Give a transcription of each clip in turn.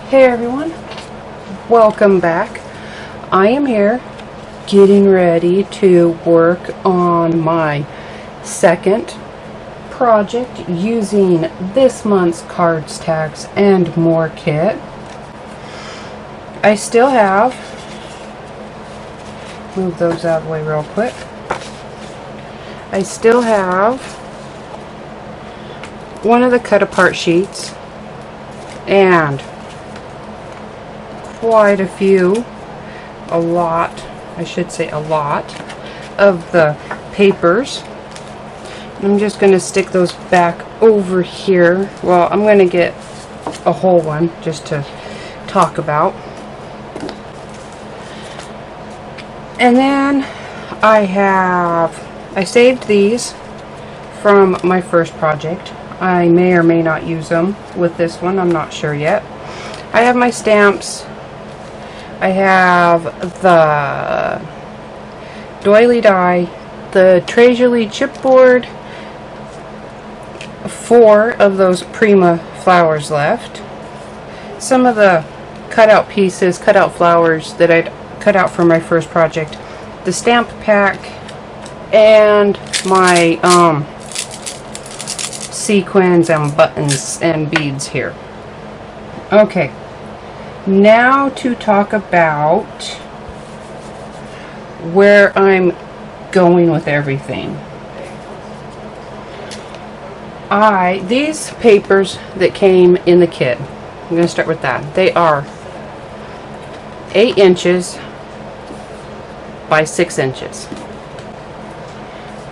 Hey everyone, welcome back. I am here getting ready to work on my second project using this month's cards, tags, and more kit. I still have, move those out of the way real quick. I still have one of the cut apart sheets and quite a few, a lot of the papers. I'm just going to stick those back over here. Well, I'm going to get a whole one just to talk about. And then I saved these from my first project. I may or may not use them with this one, I'm not sure yet. I have my stamps. I have the doily die, the Tres Jolie chipboard, 4 of those Prima flowers left, some of the cutout pieces, cutout flowers that I'd cut out for my first project, the stamp pack, and my sequins and buttons and beads here. Okay. Now to talk about where I'm going with everything. These papers that came in the kit, I'm going to start with that. They are 8 inches by 6 inches.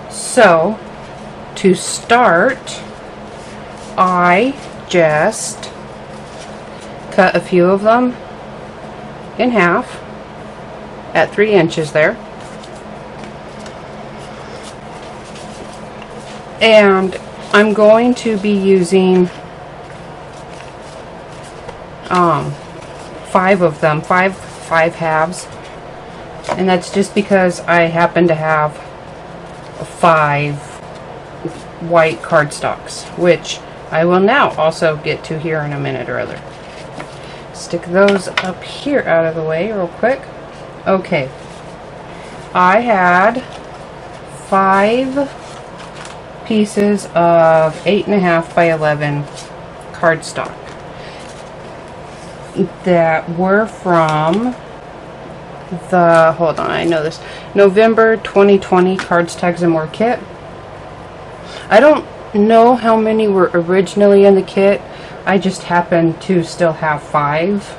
So, to start, I just cut a few of them in half at 3 inches there, and I'm going to be using 5 of them, five halves, and that's just because I happen to have 5 white cardstocks, which I will now also get to here in a minute or other. Stick those up here out of the way real quick. Okay, I had 5 pieces of 8.5 by 11 cardstock that were from the, hold on, I know this, November 2020 Cards, Tags, and More kit. I don't know how many were originally in the kit. I just happen to still have 5,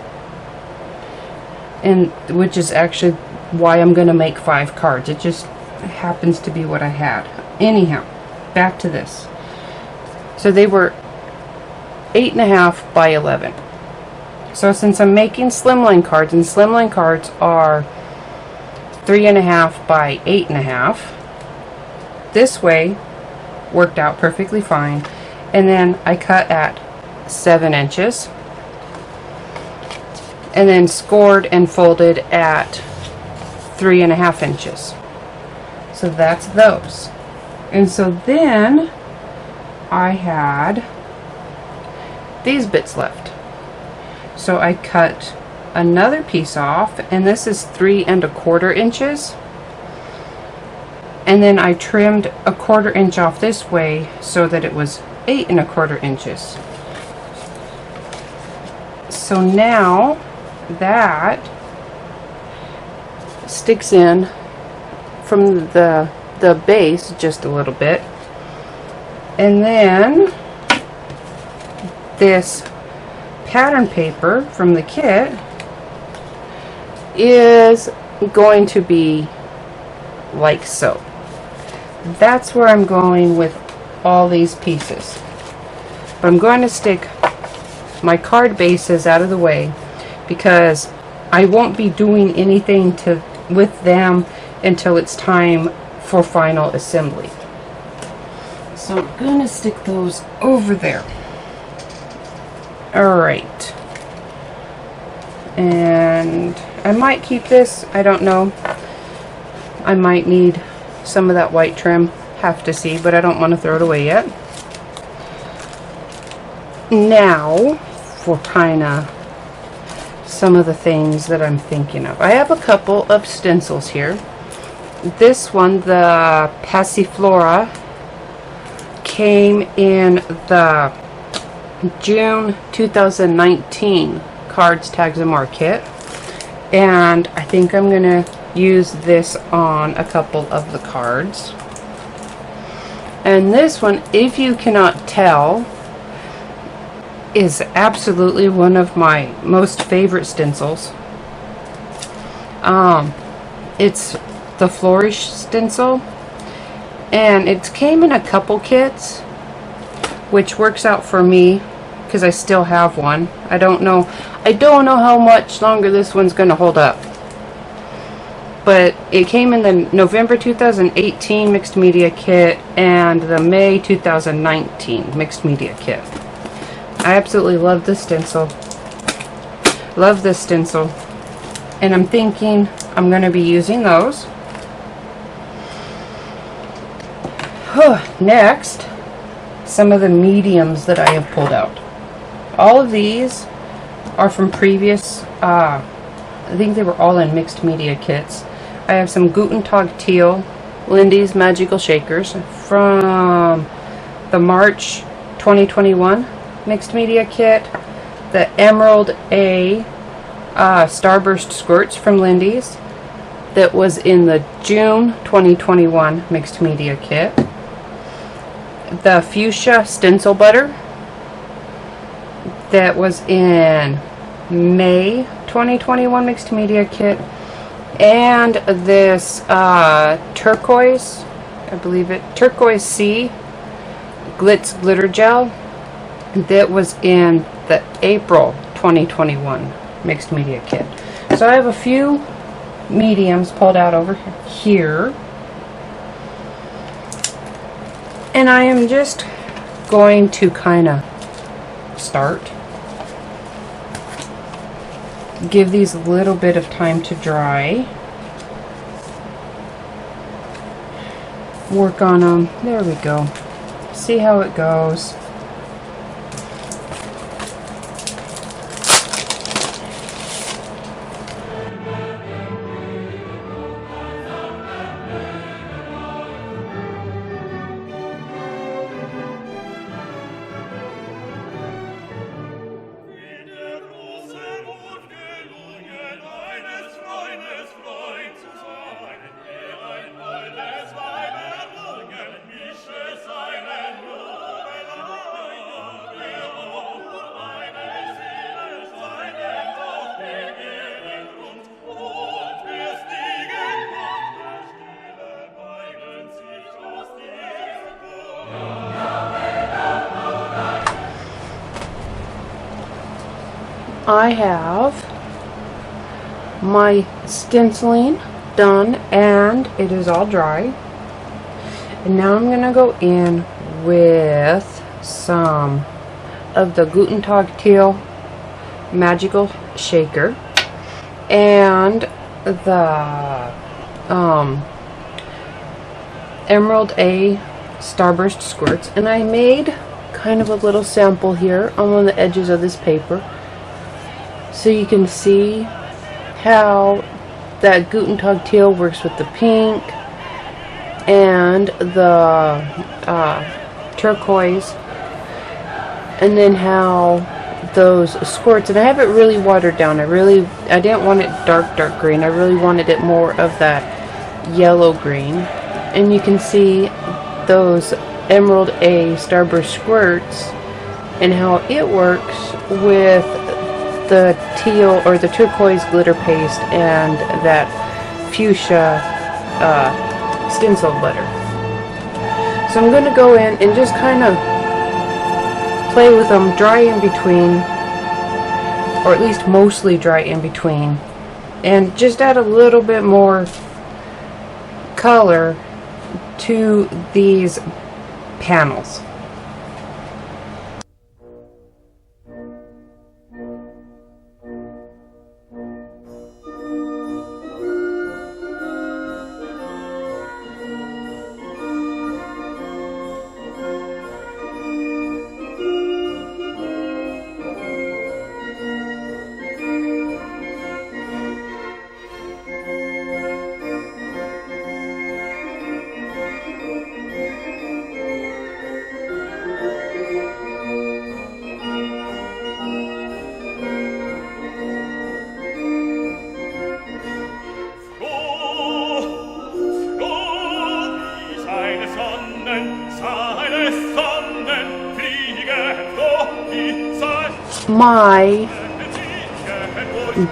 and which is actually why I'm going to make 5 cards. It just happens to be what I had. Anyhow, back to this. So they were 8.5 by 11. So since I'm making slimline cards, and slimline cards are 3.5 by 8.5, this way worked out perfectly fine. And then I cut at 7 inches, and then scored and folded at 3.5 inches. So that's those. And so then I had these bits left. So I cut another piece off, and this is 3.25 inches. And then I trimmed 1/4 inch off this way so that it was 8.25 inches. So now that sticks in from the base just a little bit, and then this pattern paper from the kit is going to be like so. That's where I'm going with all these pieces. But I'm going to stick my card bases out of the way because I won't be doing anything with them until it's time for final assembly. So I'm going to stick those over there. Alright. And I might keep this, I don't know. I might need some of that white trim, have to see, but I don't want to throw it away yet. Now, for kind of some of the things that I'm thinking of. I have a couple of stencils here. This one, the Passiflora, came in the June 2019 Cards, Tags, and More kit. And I think I'm going to use this on a couple of the cards. And this one, if you cannot tell, is absolutely one of my most favorite stencils. It's the Flourish stencil, and it came in a couple kits, which works out for me because I still have one. I don't know how much longer this one's going to hold up, but it came in the November 2018 mixed media kit and the May 2019 mixed media kit. I absolutely love this stencil. Love this stencil. And I'm thinking I'm going to be using those. Next, some of the mediums that I have pulled out. All of these are from previous, I think they were all in mixed media kits. I have some Guten Tag Teal Lindy's Magical Shakers from the March 2021 mixed media kit, the Emerald A Starburst Squirts from Lindy's that was in the June 2021 mixed media kit, the Fuchsia Stencil Butter that was in May 2021 mixed media kit, and this turquoise, I believe it, Turquoise Sea Glitz Glitter Gel that was in the April 2021 mixed media kit. So I have a few mediums pulled out over here, and I am just going to kind of start, give these a little bit of time to dry, work on them. There we go. See how it goes. I have my stenciling done and it is all dry. And now I'm going to go in with some of the Guten Tag Teal Magical Shaker and the Emerald A Starburst Squirts. And I made kind of a little sample here on one of the edges of this paper, so you can see how that Guten Tag Teal works with the pink and the turquoise, and then how those squirts, and I have it really watered down. I didn't want it dark green. I really wanted it more of that yellow green, and you can see those Emerald A Starburst Squirts and how it works with the teal or the turquoise glitter paste and that fuchsia stencil butter. So I'm going to go in and just kind of play with them, dry in between, or at least mostly dry in between, and just add a little bit more color to these panels. my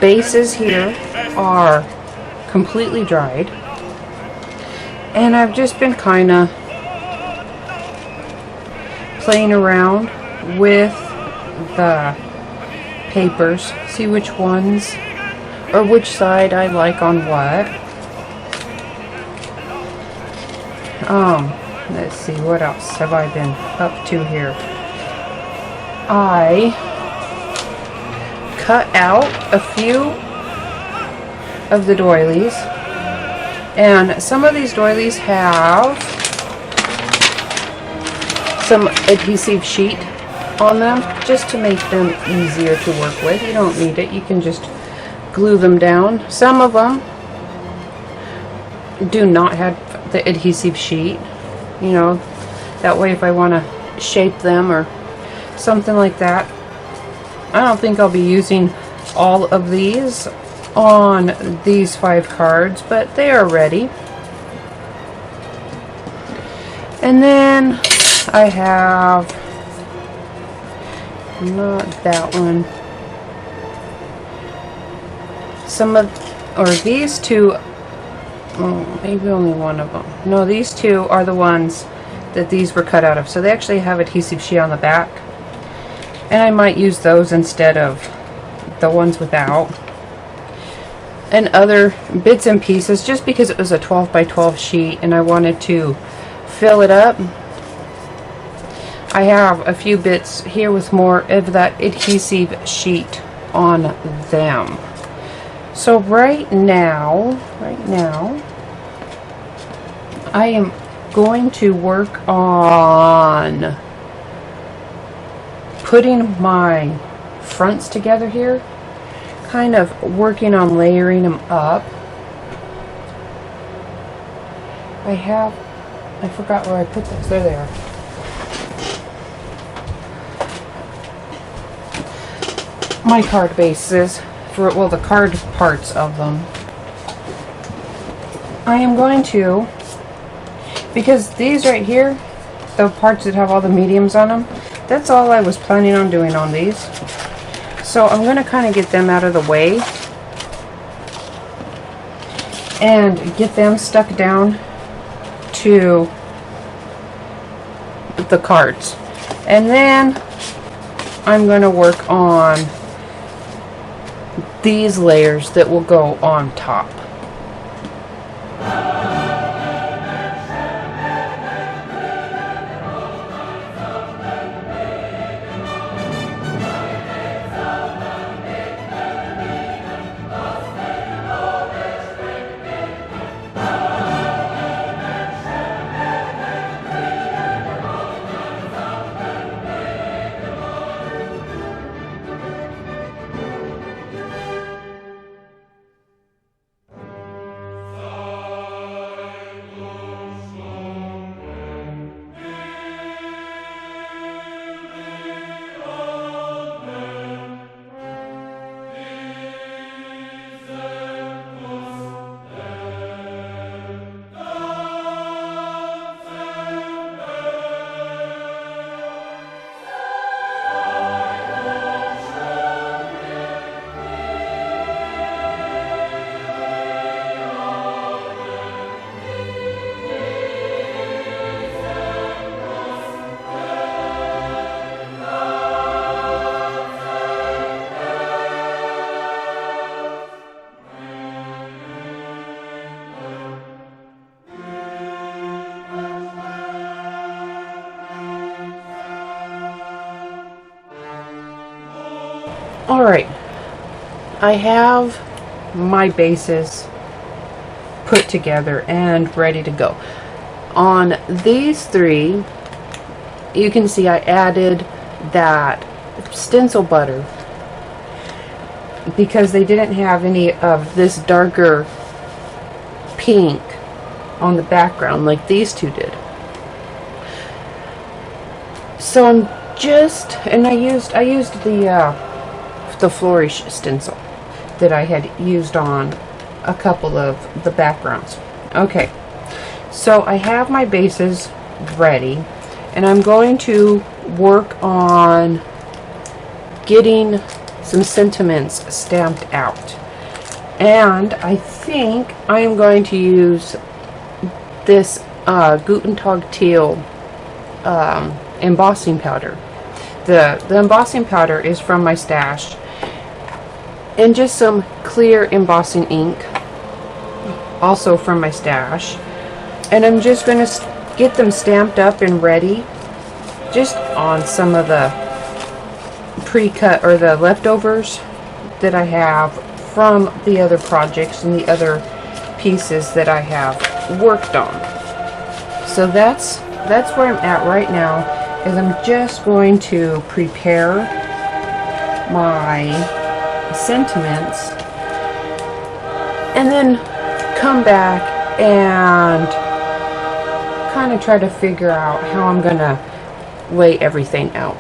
bases here are completely dried, and I've just been kind of playing around with the papers, see which ones or which side I like on what. Let's see, what else have I been up to here? I cut out a few of the doilies, and some of these doilies have some adhesive sheet on them just to make them easier to work with. You don't need it, you can just glue them down. Some of them do not have the adhesive sheet, you know, that way if I want to shape them or something like that. I don't think I'll be using all of these on these 5 cards, but they are ready. And then I have, not that one, some of, or these two, oh, maybe only one of them. No, these two are the ones that these were cut out of. So they actually have adhesive sheet on the back. And I might use those instead of the ones without. And other bits and pieces, just because it was a 12 by 12 sheet and I wanted to fill it up. I have a few bits here with more of that adhesive sheet on them. So right now, I am going to work on putting my fronts together here, kind of working on layering them up. I forgot where I put those. There they are. My card bases, for, well, the card parts of them. I am going to, because these right here, the parts that have all the mediums on them, that's all I was planning on doing on these. So I'm going to kind of get them out of the way and get them stuck down to the cards. And then I'm going to work on these layers that will go on top. Alright, I have my bases put together and ready to go. On these 3, you can see I added that stencil butter because they didn't have any of this darker pink on the background like these 2 did. So I'm just, and I used the flourish stencil that I had used on a couple of the backgrounds. Okay, so I have my bases ready, and I'm going to work on getting some sentiments stamped out. And I think I am going to use this Guten Tag Teal embossing powder. The embossing powder is from my stash, and just some clear embossing ink, also from my stash. And I'm just going to get them stamped up and ready, just on some of the pre-cut or the leftovers that I have from the other projects and the other pieces that I have worked on. So that's where I'm at right now, is I'm just going to prepare my sentiments and then come back and kind of try to figure out how I'm gonna lay everything out.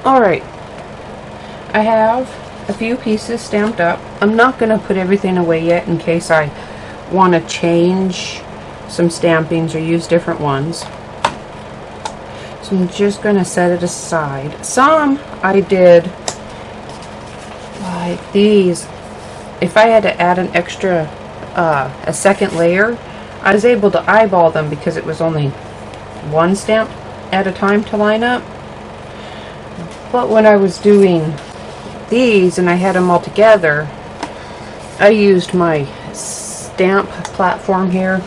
Alright, I have a few pieces stamped up. I'm not going to put everything away yet in case I want to change some stampings or use different ones. So I'm just going to set it aside. Some I did like these. If I had to add an extra, a second layer, I was able to eyeball them because it was only one stamp at a time to line up. But when I was doing these and I had them all together, I used my stamp platform here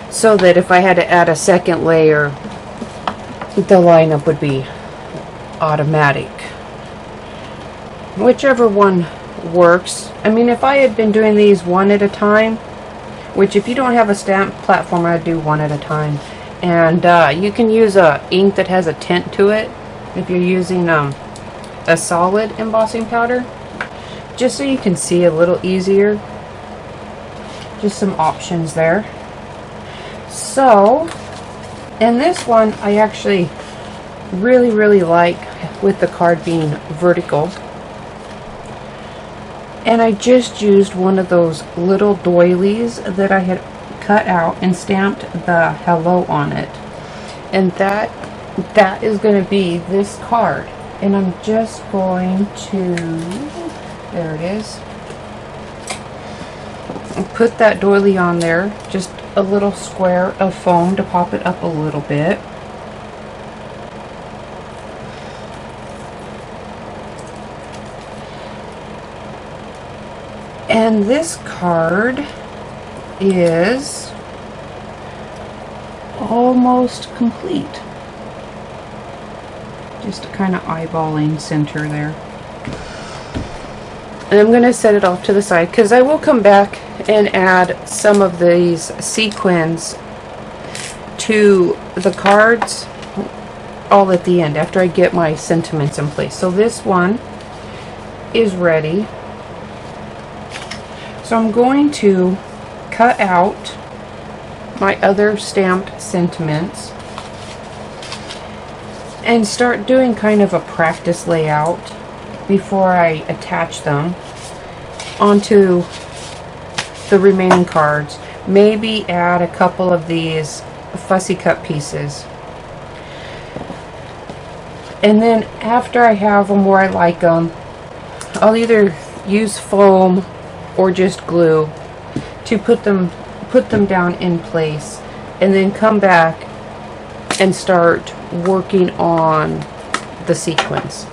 so that if I had to add a second layer, the lineup would be automatic. Whichever one works. I mean, if I had been doing these one at a time, which if you don't have a stamp platform, I'd do one at a time. And you can use a ink that has a tint to it if you're using a solid embossing powder, just so you can see a little easier. Just some options there. So, and this one I actually really like, with the card being vertical. And I just used one of those little doilies that I had cut out and stamped the hello on it. And that is going to be this card. And I'm just going to, there it is, put that doily on there, just a little square of foam to pop it up a little bit. And this card is almost complete. Just kind of eyeballing center there. And I'm going to set it off to the side because I will come back and add some of these sequins to the cards all at the end after I get my sentiments in place. So this one is ready. So I'm going to cut out my other stamped sentiments and start doing kind of a practice layout before I attach them onto the remaining cards. Maybe add a couple of these fussy cut pieces. And then after I have them where I like them, I'll either use foam or just glue to put them down in place, and then come back and start working on the sequins.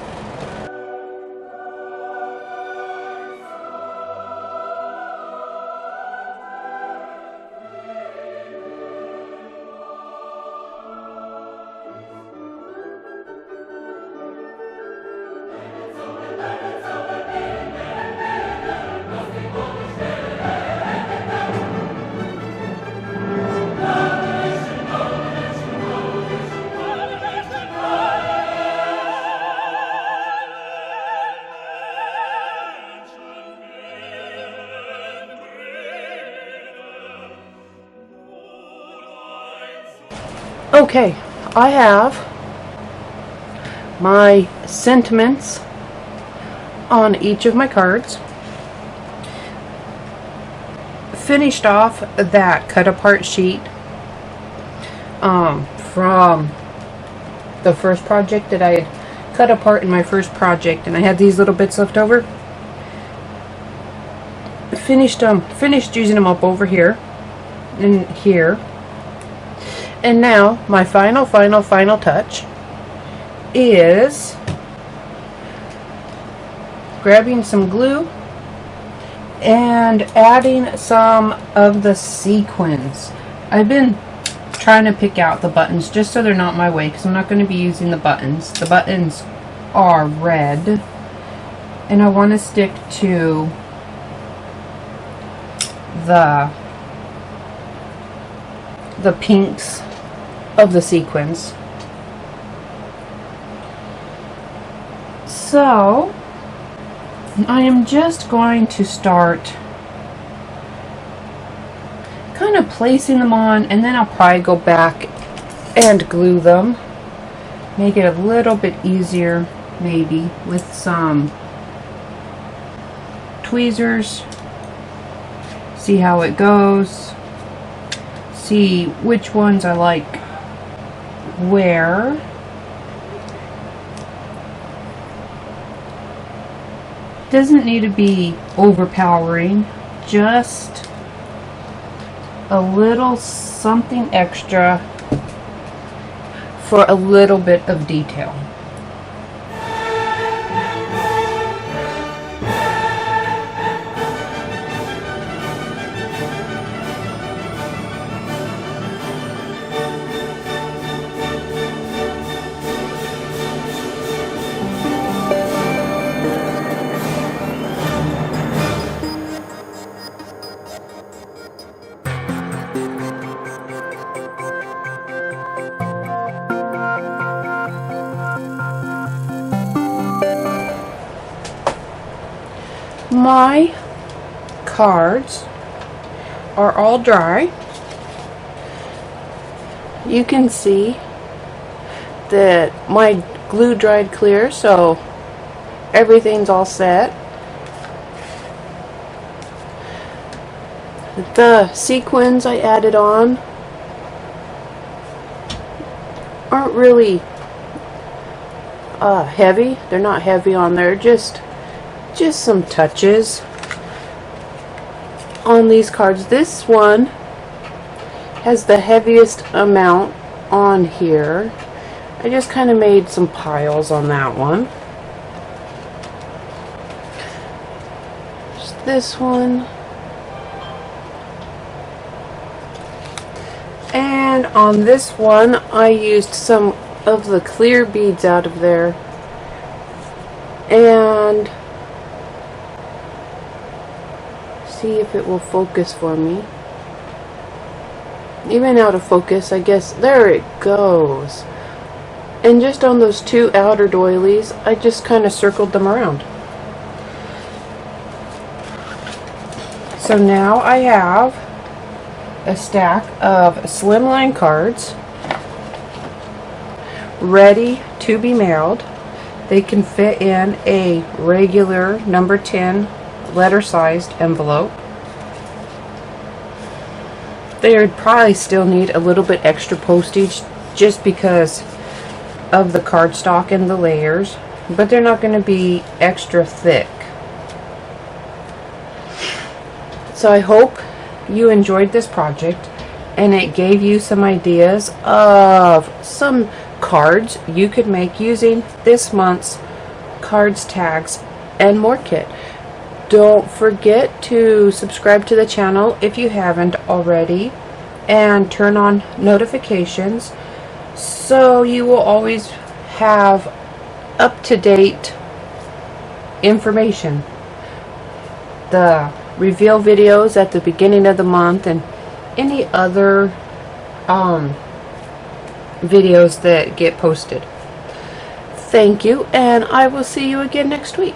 Okay, I have my sentiments on each of my cards. Finished off that cut apart sheet from the first project that I had cut apart in my first project, and I had these little bits left over. Finished using them up over here and here. And now my final touch is grabbing some glue and adding some of the sequins. I've been trying to pick out the buttons just so they're not in my way, because I'm not going to be using the buttons. The buttons are red, and I want to stick to the pinks of the sequins. So I am just going to start kind of placing them on, and then I'll probably go back and glue them. Make it a little bit easier, maybe, with some tweezers. See how it goes. See which ones I like where. Doesn't need to be overpowering, just a little something extra for a little bit of detail. My cards are all dry. You can see that my glue dried clear, so everything's all set. The sequins I added on aren't really heavy. They're not heavy on there, just some touches on these cards. This one has the heaviest amount on here. I just kind of made some piles on that one. Just this one. And on this one, I used some of the clear beads out of there. And see if it will focus for me. Even out of focus, I guess. There it goes. And just on those two outer doilies, I just kind of circled them around. So now I have a stack of slimline cards ready to be mailed. They can fit in a regular number 10 letter-sized envelope. They would probably still need a little bit extra postage just because of the cardstock and the layers, but they're not going to be extra thick. So I hope you enjoyed this project and it gave you some ideas of some cards you could make using this month's cards, tags, and more kit. Don't forget to subscribe to the channel if you haven't already, and turn on notifications so you will always have up-to-date information. The reveal videos at the beginning of the month and any other videos that get posted. Thank you, and I will see you again next week.